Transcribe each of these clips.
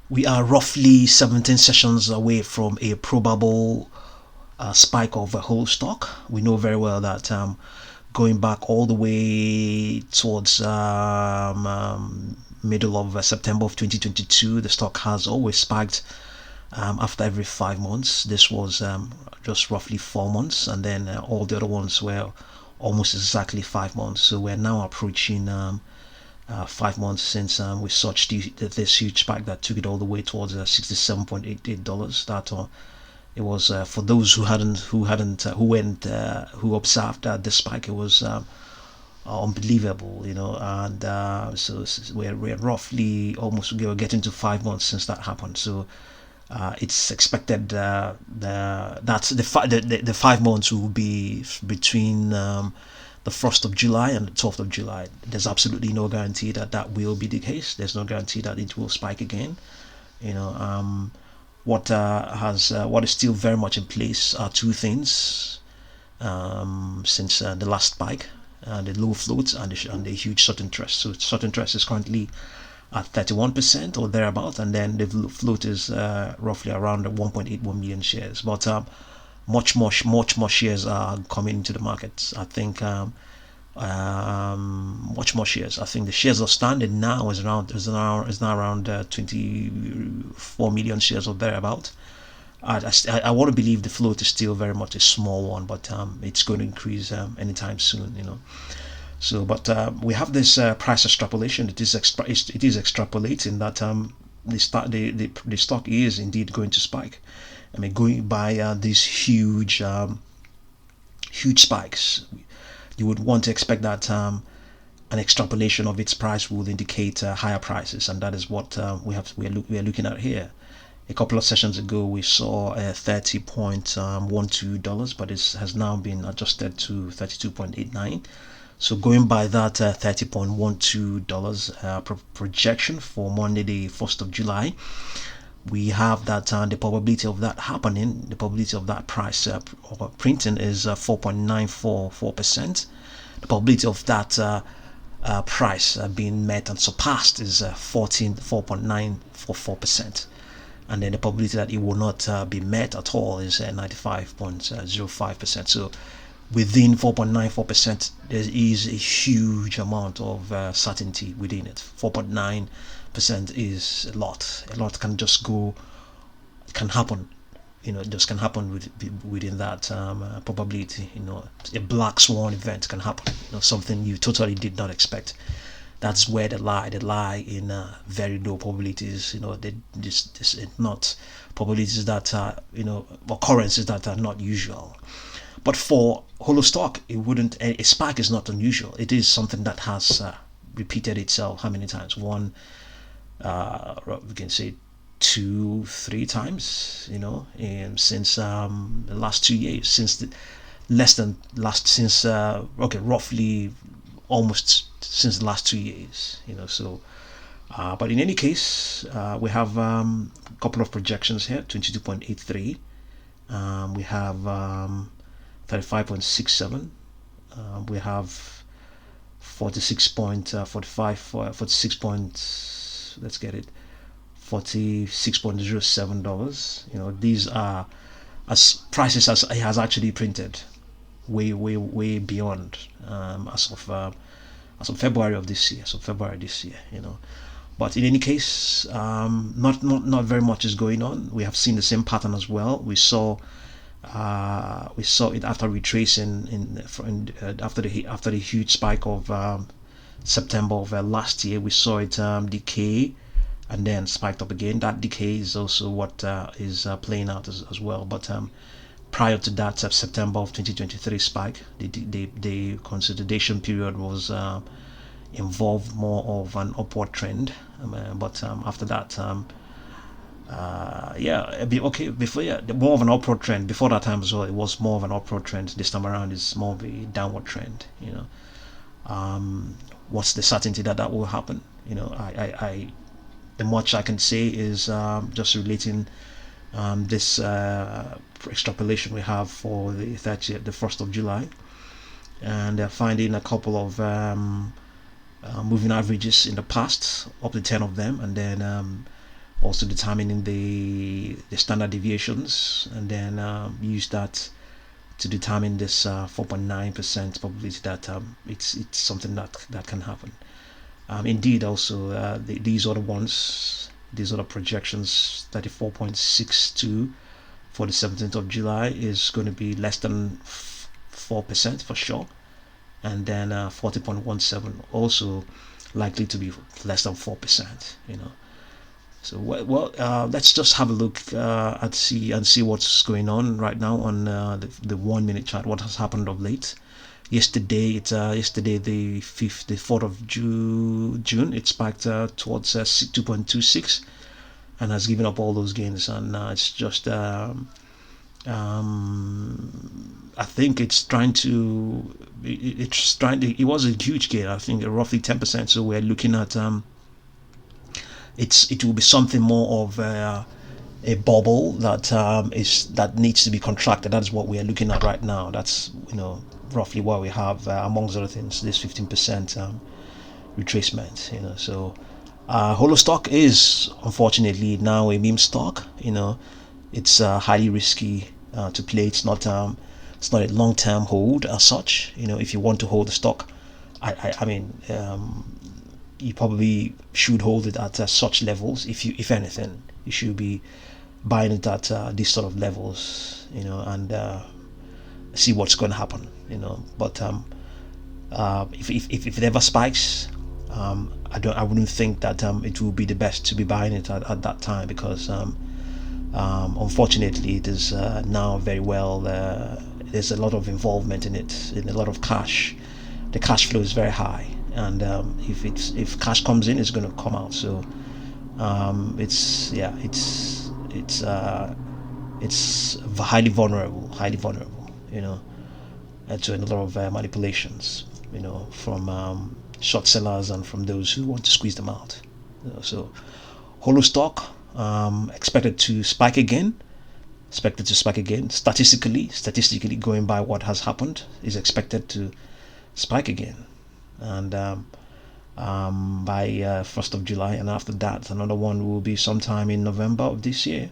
We are roughly 17 sessions away from a probable spike of a whole stock. We know very well that going back all the way towards middle of September of 2022, the stock has always spiked after every 5 months. This was just roughly 4 months, and then all the other ones were almost exactly 5 months. So we're now approaching 5 months since we saw this huge spike that took it all the way towards $67.88. That it was for those who observed this spike. It was unbelievable, and so we're roughly almost we're getting to 5 months since that happened. So it's expected that the 5 months will be between the 1st of July and the 12th of July. There's absolutely no guarantee that that will be the case. There's no guarantee that it will spike again. You know, what is still very much in place are two things since the last spike: the low floats and the huge short interest. So short interest is currently at 31% or thereabout, and then the float is roughly around 1.81 million shares. But much more shares are coming into the market. I think much more shares. I think the shares outstanding now is now around 24 million shares or thereabout. I want to believe the float is still very much a small one, but it's going to increase anytime soon. So, but we have this price extrapolation. It is extrapolating that the stock is indeed going to spike. I mean, going by these huge spikes, you would want to expect that an extrapolation of its price would indicate higher prices, and that is what we are looking at here. A couple of sessions ago, we saw $30.12, but it has now been adjusted to 32.89. So going by that $30.12 projection for Monday, the 1st of July, we have that the probability of that happening, the probability of that price printing is 4.944%. The probability of that price being met and surpassed is 4.944%. And then the probability that it will not be met at all is 95.05%. So within 4.94%, there is a huge amount of certainty within it. 4.9% is a lot. A lot can just go, can happen. It just can happen within that probability. A black swan event can happen. Something you totally did not expect. That's where they lie in very low probabilities. This not probabilities that are occurrences that are not usual. But for holo stock, a spike is not unusual. It is something that has repeated itself how many times? One, we can say 2-3 times. Since the last 2 years, roughly almost since the last 2 years. So. But in any case, we have a couple of projections here: 22.83. We have 35.67. We have 46.45, let's get it, $46.07. These are as prices as it has actually printed, way beyond as of February of this year. But in any case, not very much is going on. We have seen the same pattern as well. We saw it after retracing after the huge spike of September of last year. We saw it decay and then spiked up again. That decay is also what is playing out as well. But prior to that September of 2023 spike, the consolidation period was involved more of an upward trend. But after that, more of an upward trend. Before that time as well, it was more of an upward trend. This time around, it's more of a downward trend. What's the certainty that will happen? The much I can say is just relating this extrapolation we have for the 1st of July, and finding a couple of moving averages in the past, up to 10 of them, and then also determining the standard deviations, and then use that to determine this 4.9% probability that it's something that can happen. Indeed, also these other ones, these other projections, 34.62 for the 17th of July is going to be less than 4% for sure, and then 40.17 also likely to be less than 4%. So let's just have a look and see what's going on right now on the 1 minute chart. What has happened of late? Yesterday, yesterday the 4th of June, it spiked towards 2.26 and has given up all those gains, and it's just I think it's trying to it was a huge gain, I think roughly 10%. So we're looking at it will be something more of a bubble that needs to be contracted. That's what we are looking at right now. That's roughly what we have, amongst other things, this 15% retracement. So HOLO stock is unfortunately now a meme stock. It's highly risky to play. It's not a long-term hold as such. If you want to hold the stock, I mean, you probably should hold it at such levels. If anything, you should be buying it at these sort of levels, and see what's going to happen. But if it ever spikes, I wouldn't think that it will be the best to be buying it at that time, because unfortunately it is now very well. There's a lot of involvement in it, in a lot of cash. The cash flow is very high, and if cash comes in, it's going to come out. So it's highly vulnerable, to a lot of manipulations, from short sellers and from those who want to squeeze them out. So HOLO stock expected to spike again. Statistically, going by what has happened, is expected to spike again, and by 1st of July, and after that another one will be sometime in November of this year.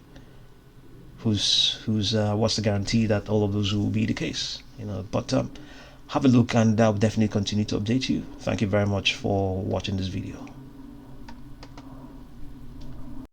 What's the guarantee that all of those will be the case? But have a look, and I'll definitely continue to update you. Thank you very much for watching this video.